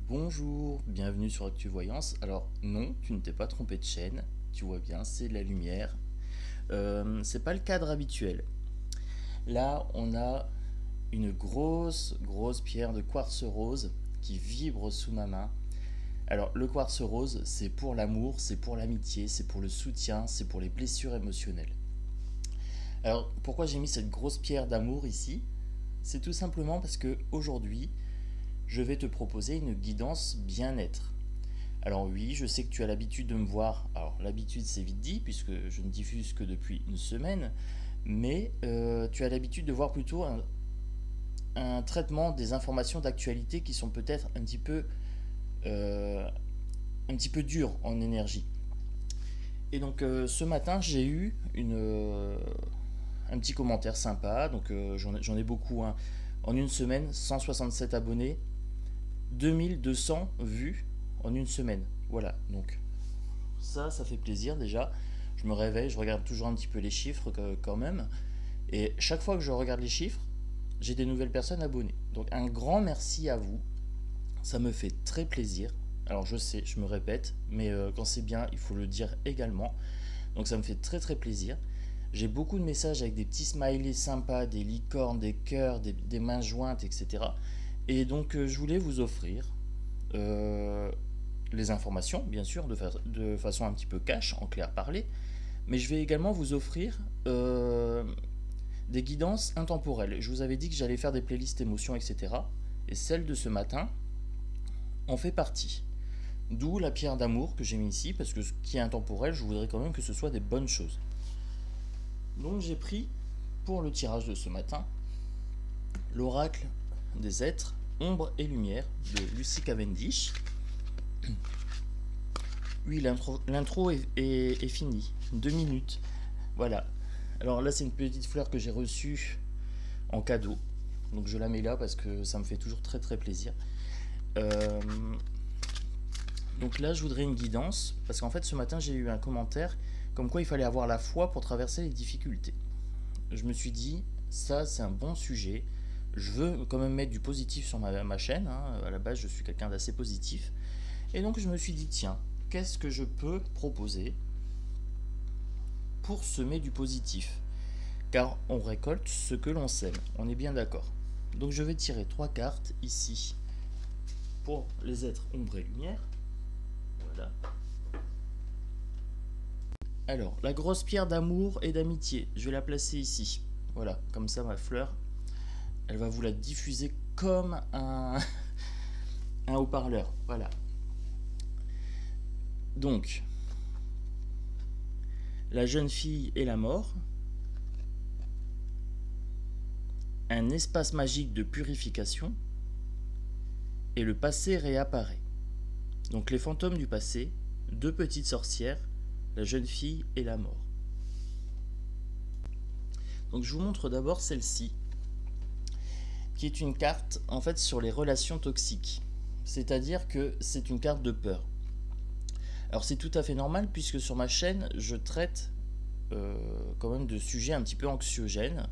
Bonjour, bienvenue sur ActuVoyance. Alors non, tu ne t'es pas trompé de chaîne, tu vois bien, c'est de la lumière. C'est pas le cadre habituel. Là, on a une grosse pierre de quartz rose qui vibre sous ma main. Alors le quartz rose, c'est pour l'amour, c'est pour l'amitié, c'est pour le soutien, c'est pour les blessures émotionnelles. Alors pourquoi j'ai mis cette grosse pierre d'amour ici? C'est tout simplement parce que aujourd'hui, je vais te proposer une guidance bien-être. Alors oui, je sais que tu as l'habitude de me voir. Alors l'habitude c'est vite dit puisque je ne diffuse que depuis une semaine, mais tu as l'habitude de voir plutôt un traitement des informations d'actualité qui sont peut-être euh, un petit peu dures en énergie. Et donc ce matin j'ai eu un petit commentaire sympa, donc j'en ai beaucoup, hein. En une semaine, 167 abonnés, 2200 vues en une semaine. Voilà, donc ça fait plaisir déjà. Je me réveille, je regarde toujours un petit peu les chiffres quand même. Et chaque fois que je regarde les chiffres, j'ai des nouvelles personnes abonnées. Donc un grand merci à vous. Ça me fait très plaisir. Alors je sais, je me répète, mais quand c'est bien, il faut le dire également. Donc ça me fait très plaisir. J'ai beaucoup de messages avec des petits smileys sympas, des licornes, des cœurs, des mains jointes, etc. Et donc je voulais vous offrir euh, les informations, bien sûr, de façon un petit peu cash, en clair parler, mais je vais également vous offrir des guidances intemporelles. Je vous avais dit que j'allais faire des playlists émotions, etc. Et celle de ce matin en fait partie. D'où la pierre d'amour que j'ai mis ici, parce que ce qui est intemporel, je voudrais quand même que ce soit des bonnes choses. Donc j'ai pris, pour le tirage de ce matin, l'oracle des êtres, ombre et lumière de Lucy Cavendish. Oui, l'intro est finie. 2 minutes. Voilà. Alors là, c'est une petite fleur que j'ai reçue en cadeau. Donc je la mets là parce que ça me fait toujours très plaisir. Euh, donc là, je voudrais une guidance. Parce qu'en fait, ce matin, j'ai eu un commentaire comme quoi il fallait avoir la foi pour traverser les difficultés. Je me suis dit, ça, c'est un bon sujet. Je veux quand même mettre du positif sur ma chaîne, hein. À la base, je suis quelqu'un d'assez positif. Et donc, je me suis dit, tiens, qu'est-ce que je peux proposer pour semer du positif? Car on récolte ce que l'on sème, on est bien d'accord. Donc je vais tirer 3 cartes ici pour les êtres ombre et lumière. Voilà. Alors, la grosse pierre d'amour et d'amitié, je vais la placer ici. Voilà, comme ça ma fleur, elle va vous la diffuser comme un haut-parleur. Voilà. Donc, la jeune fille et la mort, un espace magique de purification, et le passé réapparaît. Donc les fantômes du passé, 2 petites sorcières, la jeune fille et la mort. Donc je vous montre d'abord celle-ci, qui est une carte en fait sur les relations toxiques. C'est-à-dire que c'est une carte de peur. Alors c'est tout à fait normal puisque sur ma chaîne, je traite quand même de sujets un petit peu anxiogènes.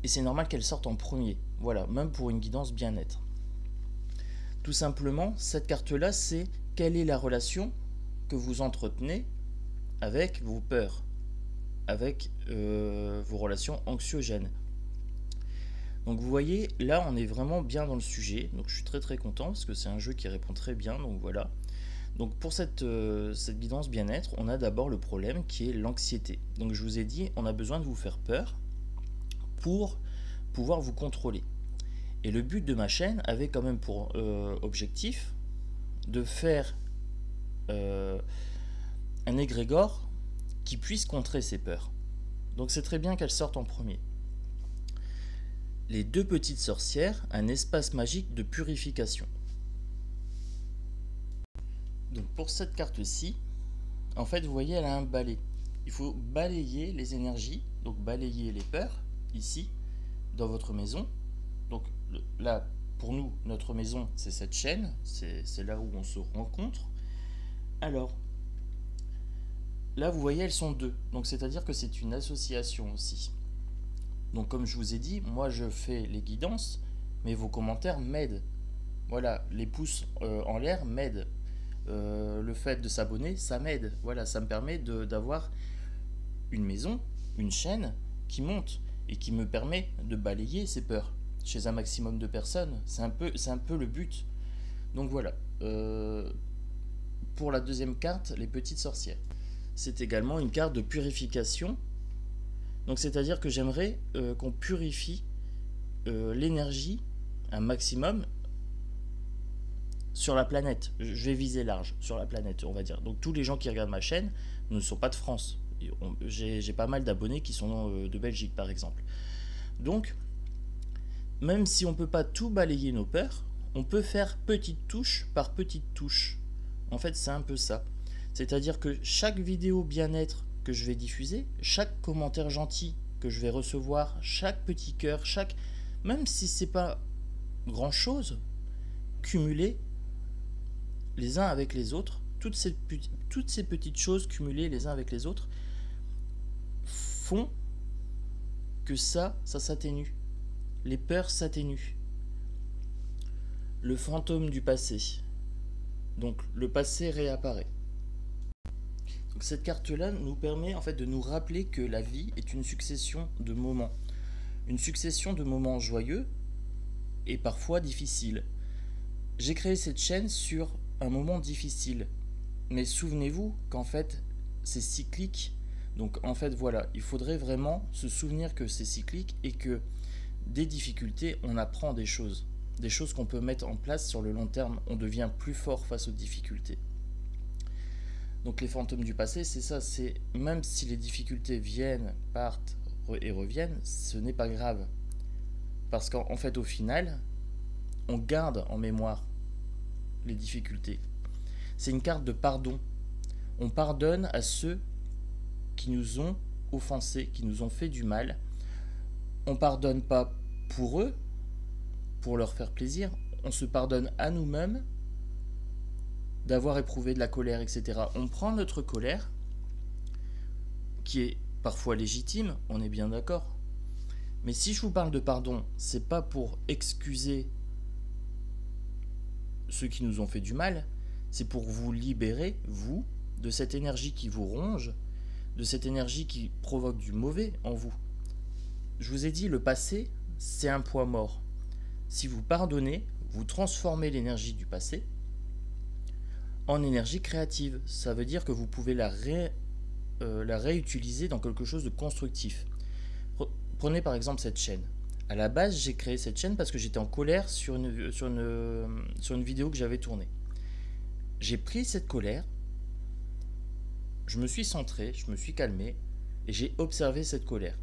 Et c'est normal qu'elle sorte en premier. Voilà, même pour une guidance bien-être. Tout simplement, cette carte-là, c'est quelle est la relation que vous entretenez avec vos peurs, avec vos relations anxiogènes. Donc vous voyez, là on est vraiment bien dans le sujet, donc je suis très content parce que c'est un jeu qui répond très bien, donc voilà. Donc pour cette guidance bien-être, on a d'abord le problème qui est l'anxiété. Donc je vous ai dit, on a besoin de vous faire peur pour pouvoir vous contrôler. Et le but de ma chaîne avait quand même pour objectif de faire un égrégore qui puisse contrer ces peurs. Donc c'est très bien qu'elles sortent en premier. Les 2 petites sorcières, un espace magique de purification. Donc pour cette carte-ci, en fait vous voyez elle a un balai. Il faut balayer les énergies, donc balayer les peurs, ici, dans votre maison. Donc là, pour nous, notre maison, c'est cette chaîne, c'est là où on se rencontre. Alors, là, vous voyez, elles sont 2. Donc, c'est-à-dire que c'est une association aussi. Donc, comme je vous ai dit, moi, je fais les guidances, mais vos commentaires m'aident. Voilà, les pouces en l'air m'aident. Le fait de s'abonner, ça m'aide. Voilà, ça me permet d'avoir une maison, une chaîne qui monte et qui me permet de balayer ces peurs chez un maximum de personnes. C'est un peu le but. Donc voilà. Pour la deuxième carte, les petites sorcières. C'est également une carte de purification. Donc c'est-à-dire que j'aimerais qu'on purifie l'énergie un maximum sur la planète. Je vais viser large, sur la planète, on va dire. Donc tous les gens qui regardent ma chaîne ne sont pas de France. J'ai pas mal d'abonnés qui sont de Belgique, par exemple. Donc, même si on ne peut pas tout balayer nos peurs, on peut faire petite touche par petite touche. En fait, c'est un peu ça. C'est-à-dire que chaque vidéo bien-être que je vais diffuser, chaque commentaire gentil que je vais recevoir, chaque petit cœur, même si c'est pas grand-chose, cumulé les uns avec les autres, toutes ces petites choses cumulées les uns avec les autres font que ça s'atténue. Les peurs s'atténuent. Le fantôme du passé. Donc le passé réapparaît. Donc cette carte-là nous permet en fait de nous rappeler que la vie est une succession de moments. Une succession de moments joyeux et parfois difficiles. J'ai créé cette chaîne sur un moment difficile. Mais souvenez-vous qu'en fait, c'est cyclique. Donc en fait, voilà, il faudrait vraiment se souvenir que c'est cyclique et que des difficultés, on apprend des choses qu'on peut mettre en place sur le long terme. On devient plus fort face aux difficultés. Donc les fantômes du passé, c'est ça, c'est même si les difficultés viennent, partent et reviennent, ce n'est pas grave. Parce qu'en fait, au final, on garde en mémoire les difficultés. C'est une carte de pardon. On pardonne à ceux qui nous ont offensés, qui nous ont fait du mal. On pardonne pas pour eux, pour leur faire plaisir. On se pardonne à nous-mêmes d'avoir éprouvé de la colère, etc. On prend notre colère, qui est parfois légitime, on est bien d'accord. Mais si je vous parle de pardon, c'est pas pour excuser ceux qui nous ont fait du mal, c'est pour vous libérer, vous, de cette énergie qui vous ronge, de cette énergie qui provoque du mauvais en vous. Je vous ai dit, le passé, c'est un poids mort. Si vous pardonnez, vous transformez l'énergie du passé en énergie créative. Ça veut dire que vous pouvez la réutiliser dans quelque chose de constructif. Prenez par exemple cette chaîne. À la base, j'ai créé cette chaîne parce que j'étais en colère sur une vidéo que j'avais tournée. J'ai pris cette colère, je me suis centré, je me suis calmé et j'ai observé cette colère.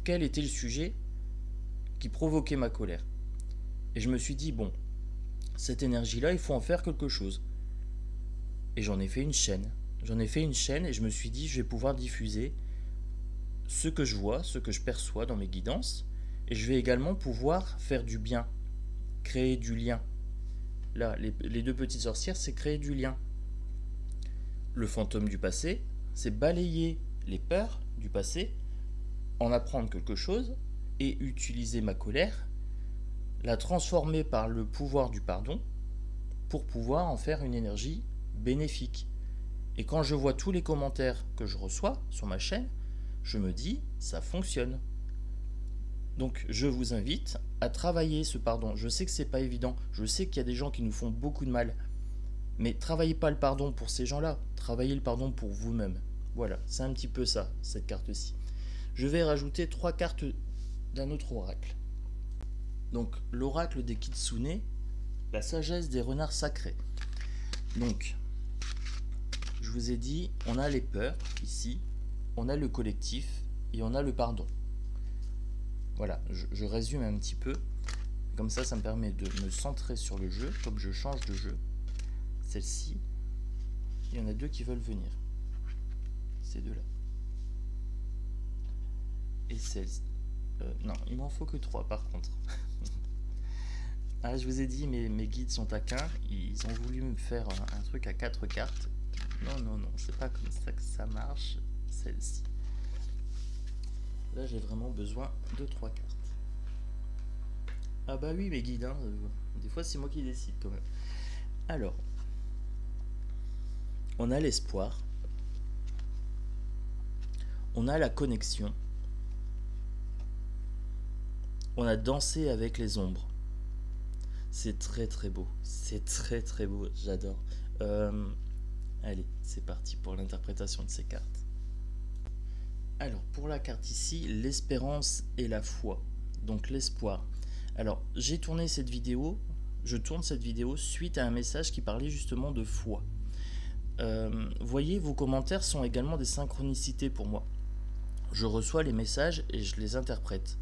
Quel était le sujet qui provoquait ma colère? Et je me suis dit, bon, cette énergie-là, il faut en faire quelque chose. Et j'en ai fait une chaîne. J'en ai fait une chaîne et je me suis dit, je vais pouvoir diffuser ce que je vois, ce que je perçois dans mes guidances. Et je vais également pouvoir faire du bien, créer du lien. Là, les deux petites sorcières, c'est créer du lien. Le fantôme du passé, c'est balayer les peurs du passé, en apprendre quelque chose et utiliser ma colère, la transformer par le pouvoir du pardon pour pouvoir en faire une énergie bénéfique. Et quand je vois tous les commentaires que je reçois sur ma chaîne, je me dis, ça fonctionne. Donc je vous invite à travailler ce pardon. Je sais que c'est pas évident, je sais qu'il y a des gens qui nous font beaucoup de mal, mais travaillez pas le pardon pour ces gens-là, travaillez le pardon pour vous-même. Voilà, c'est un petit peu ça, cette carte-ci. Je vais rajouter 3 cartes d'un autre oracle. Donc l'oracle des Kitsune, la sagesse des renards sacrés. Donc, je vous ai dit, on a les peurs ici, on a le collectif et on a le pardon. Voilà, je résume un petit peu. Comme ça me permet de me centrer sur le jeu, comme je change de jeu. Celle-ci, il y en a 2 qui veulent venir. Ces 2-là. Et celle-ci. Non, il m'en faut que 3 par contre. Ah, je vous ai dit, mes guides sont taquins. Ils ont voulu me faire un truc à 4 cartes. Non, c'est pas comme ça que ça marche. Celle-ci. Là, j'ai vraiment besoin de 3 cartes. Ah bah oui, mes guides, hein, Des fois, c'est moi qui décide quand même. Alors, on a l'espoir, on a la connexion, on a dansé avec les ombres. C'est très très beau, c'est très très beau, j'adore. Allez, c'est parti pour l'interprétation de ces cartes. Alors, pour la carte ici, l'espérance et la foi. Donc l'espoir. Alors, j'ai tourné cette vidéo, je tourne cette vidéo suite à un message qui parlait justement de foi. Voyez, vos commentaires sont également des synchronicités pour moi. Je reçois les messages et je les interprète.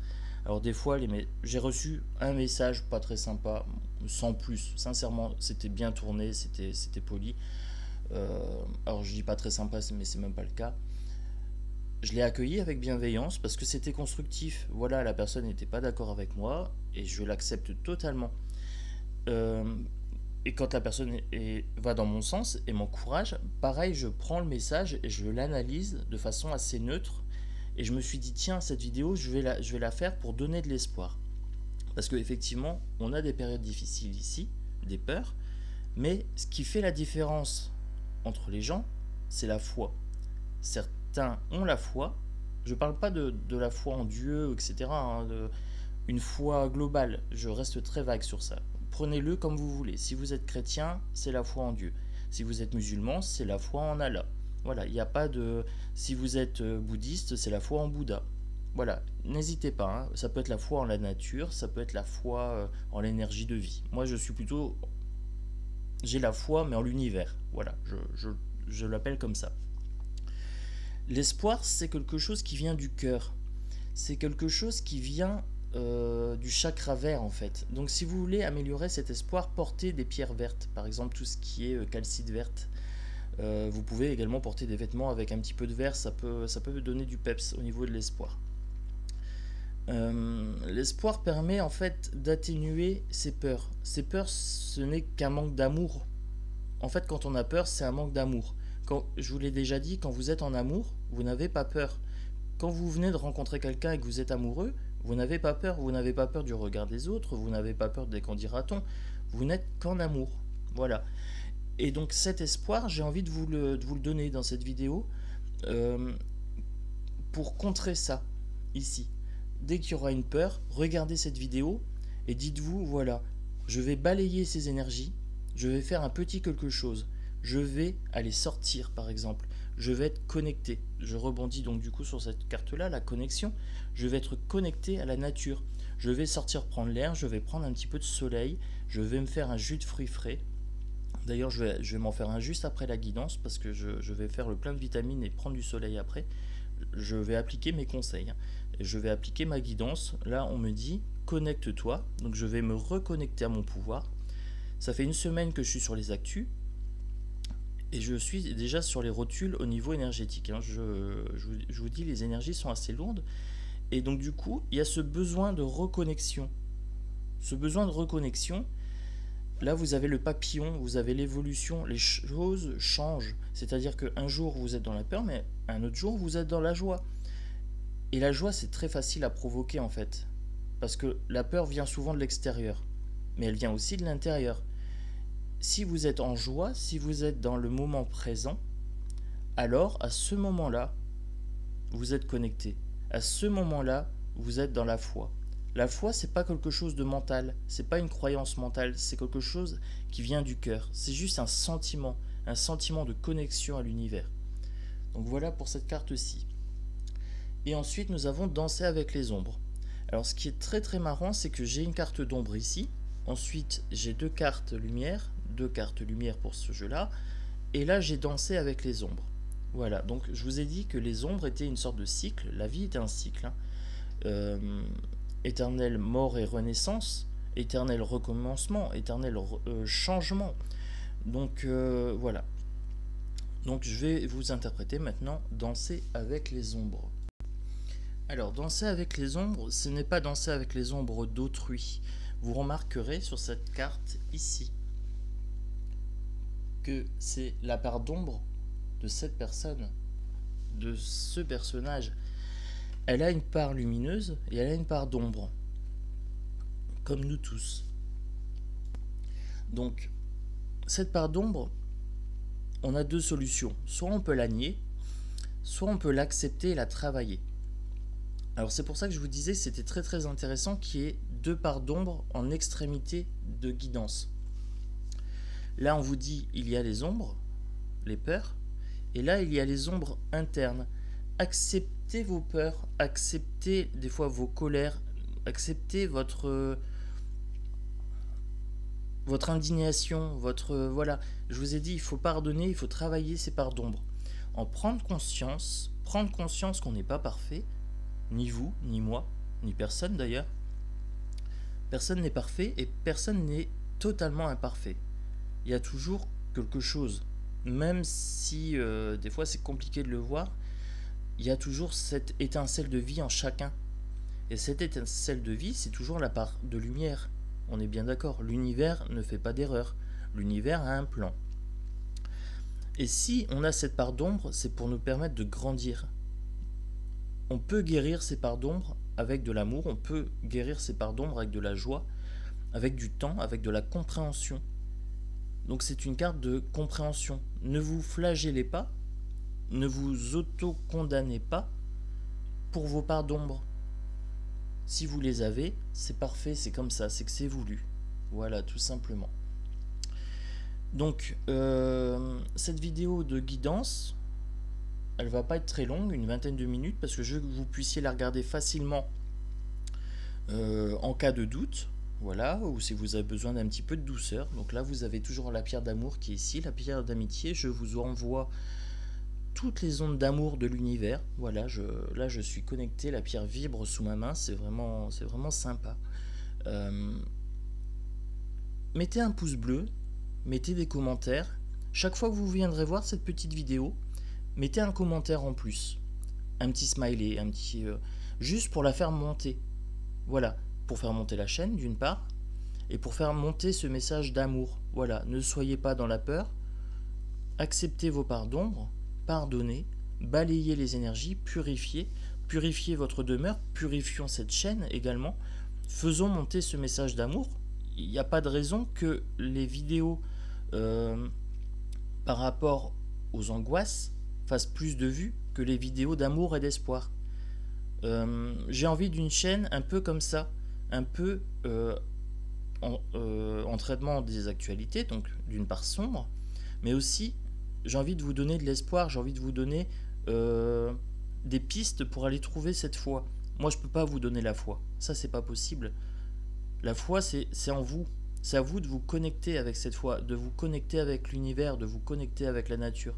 Alors des fois, j'ai reçu un message pas très sympa, sans plus. Sincèrement, c'était bien tourné, c'était poli. Alors je dis pas très sympa, mais c'est même pas le cas. Je l'ai accueilli avec bienveillance parce que c'était constructif. Voilà, la personne n'était pas d'accord avec moi et je l'accepte totalement. Et quand la personne va dans mon sens et m'encourage, pareil, je prends le message et je l'analyse de façon assez neutre. Et je me suis dit, tiens, cette vidéo, je vais la faire pour donner de l'espoir. Parce qu'effectivement, on a des périodes difficiles ici, des peurs, mais ce qui fait la différence entre les gens, c'est la foi. Certains ont la foi, je ne parle pas de la foi en Dieu, etc., hein, une foi globale, je reste très vague sur ça. Prenez-le comme vous voulez. Si vous êtes chrétien, c'est la foi en Dieu. Si vous êtes musulman, c'est la foi en Allah. Voilà, il n'y a pas de... Si vous êtes bouddhiste, c'est la foi en Bouddha. Voilà, n'hésitez pas, hein. Ça peut être la foi en la nature, ça peut être la foi en l'énergie de vie. Moi, je suis plutôt... J'ai la foi, mais en l'univers. Voilà, je l'appelle comme ça. L'espoir, c'est quelque chose qui vient du cœur. C'est quelque chose qui vient du chakra vert, en fait. Donc, si vous voulez améliorer cet espoir, portez des pierres vertes. Par exemple, tout ce qui est calcite verte. Vous pouvez également porter des vêtements avec un petit peu de vert, ça peut donner du peps au niveau de l'espoir. L'espoir permet en fait d'atténuer ses peurs. Ces peurs, ce n'est qu'un manque d'amour. En fait, quand on a peur, c'est un manque d'amour. Je vous l'ai déjà dit, quand vous êtes en amour, vous n'avez pas peur. Quand vous venez de rencontrer quelqu'un et que vous êtes amoureux, vous n'avez pas peur. Vous n'avez pas peur du regard des autres, vous n'avez pas peur des qu'en dira-t-on. Vous n'êtes qu'en amour. Voilà. Et donc cet espoir, j'ai envie de vous le donner dans cette vidéo pour contrer ça, ici. Dès qu'il y aura une peur, regardez cette vidéo et dites-vous, voilà, je vais balayer ces énergies, je vais faire un petit quelque chose, je vais aller sortir par exemple, je vais être connecté. Je rebondis donc du coup sur cette carte-là, la connexion, je vais être connecté à la nature. Je vais sortir prendre l'air, je vais prendre un petit peu de soleil, je vais me faire un jus de fruits frais. D'ailleurs, je vais m'en faire un juste après la guidance parce que je vais faire le plein de vitamines et prendre du soleil après. Je vais appliquer mes conseils. Je vais appliquer ma guidance. Là, on me dit connecte-toi. Donc, je vais me reconnecter à mon pouvoir. Ça fait une semaine que je suis sur les actus et je suis déjà sur les rotules au niveau énergétique. Je vous dis, les énergies sont assez lourdes. Et donc, du coup, il y a ce besoin de reconnexion. Ce besoin de reconnexion. Là, vous avez le papillon, vous avez l'évolution, les choses changent. C'est-à-dire qu'un jour, vous êtes dans la peur, mais un autre jour, vous êtes dans la joie. Et la joie, c'est très facile à provoquer, en fait. Parce que la peur vient souvent de l'extérieur, mais elle vient aussi de l'intérieur. Si vous êtes en joie, si vous êtes dans le moment présent, alors, à ce moment-là, vous êtes connecté. À ce moment-là, vous êtes dans la foi. La foi, c'est pas quelque chose de mental, c'est pas une croyance mentale, c'est quelque chose qui vient du cœur. C'est juste un sentiment de connexion à l'univers. Donc voilà pour cette carte-ci. Et ensuite, nous avons dansé avec les ombres. Alors ce qui est très très marrant, c'est que j'ai une carte d'ombre ici. Ensuite, j'ai deux cartes lumière pour ce jeu-là. Et là, j'ai dansé avec les ombres. Voilà, donc je vous ai dit que les ombres étaient une sorte de cycle. La vie était un cycle. Éternelle mort et renaissance, éternel recommencement, éternel changement. Donc voilà. Donc je vais vous interpréter maintenant danser avec les ombres. Alors danser avec les ombres, ce n'est pas danser avec les ombres d'autrui. Vous remarquerez sur cette carte ici que c'est la part d'ombre de cette personne, de ce personnage. Elle a une part lumineuse et elle a une part d'ombre, comme nous tous. Donc, cette part d'ombre, on a deux solutions. Soit on peut la nier, soit on peut l'accepter et la travailler. Alors c'est pour ça que je vous disais que c'était très très intéressant qu'il y ait deux parts d'ombre en extrémité de guidance. Là on vous dit il y a les ombres, les peurs, et là il y a les ombres internes. Acceptez vos peurs, acceptez des fois vos colères, acceptez votre indignation, voilà. Je vous ai dit, il faut pardonner, il faut travailler ces parts d'ombre. En prendre conscience qu'on n'est pas parfait, ni vous, ni moi, ni personne d'ailleurs. Personne n'est parfait et personne n'est totalement imparfait. Il y a toujours quelque chose, même si des fois c'est compliqué de le voir, il y a toujours cette étincelle de vie en chacun. Et cette étincelle de vie, c'est toujours la part de lumière. On est bien d'accord, l'univers ne fait pas d'erreur. L'univers a un plan. Et si on a cette part d'ombre, c'est pour nous permettre de grandir. On peut guérir ces parts d'ombre avec de l'amour, on peut guérir ces parts d'ombre avec de la joie, avec du temps, avec de la compréhension. Donc c'est une carte de compréhension. Ne vous flagellez pas, ne vous auto-condamnez pas pour vos parts d'ombre. Si vous les avez, c'est parfait, c'est comme ça, c'est que c'est voulu. Voilà, tout simplement. Donc, cette vidéo de guidance, elle va pas être très longue, une vingtaine de minutes, parce que je veux que vous puissiez la regarder facilement en cas de doute, voilà, ou si vous avez besoin d'un petit peu de douceur. Donc là, vous avez toujours la pierre d'amour qui est ici, la pierre d'amitié. Je vous envoie toutes les ondes d'amour de l'univers. Voilà, là je suis connecté, la pierre vibre sous ma main, c'est vraiment sympa. Mettez un pouce bleu, mettez des commentaires. Chaque fois que vous viendrez voir cette petite vidéo, mettez un commentaire en plus, un petit smiley, un petit juste pour la faire monter. Voilà, pour faire monter la chaîne d'une part, et pour faire monter ce message d'amour. Voilà, ne soyez pas dans la peur, acceptez vos parts d'ombre, pardonnez, balayez les énergies, purifiez votre demeure, purifions cette chaîne également, faisons monter ce message d'amour. Il n'y a pas de raison que les vidéos par rapport aux angoisses fassent plus de vues que les vidéos d'amour et d'espoir. J'ai envie d'une chaîne un peu comme ça, un peu en traitement des actualités, donc d'une part sombre, mais aussi j'ai envie de vous donner de l'espoir, j'ai envie de vous donner des pistes pour aller trouver cette foi. Moi je peux pas vous donner la foi, ça c'est pas possible. La foi c'est en vous, c'est à vous de vous connecter avec cette foi, de vous connecter avec l'univers, de vous connecter avec la nature.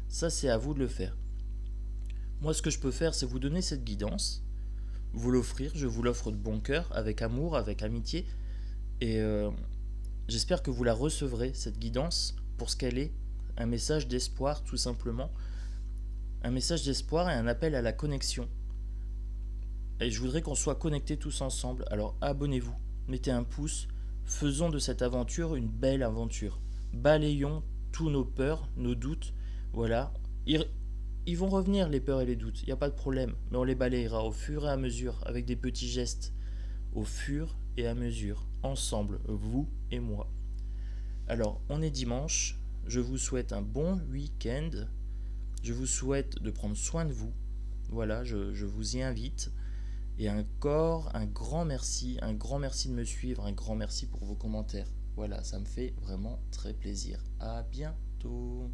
Ça c'est à vous de le faire. Moi ce que je peux faire c'est vous donner cette guidance, vous l'offrir, je vous l'offre de bon cœur, avec amour, avec amitié, et j'espère que vous la recevrez, cette guidance, pour ce qu'elle est, un message d'espoir tout simplement, un message d'espoir et un appel à la connexion. Et je voudrais qu'on soit connectés tous ensemble, alors abonnez-vous, mettez un pouce, faisons de cette aventure une belle aventure, balayons tous nos peurs, nos doutes, voilà, ils vont revenir les peurs et les doutes, il n'y a pas de problème, mais on les balayera au fur et à mesure, avec des petits gestes, au fur et à mesure, ensemble, vous et moi. Alors, on est dimanche, je vous souhaite un bon week-end, je vous souhaite de prendre soin de vous, voilà, je vous y invite, et encore un grand merci de me suivre, un grand merci pour vos commentaires, voilà, ça me fait vraiment très plaisir. À bientôt.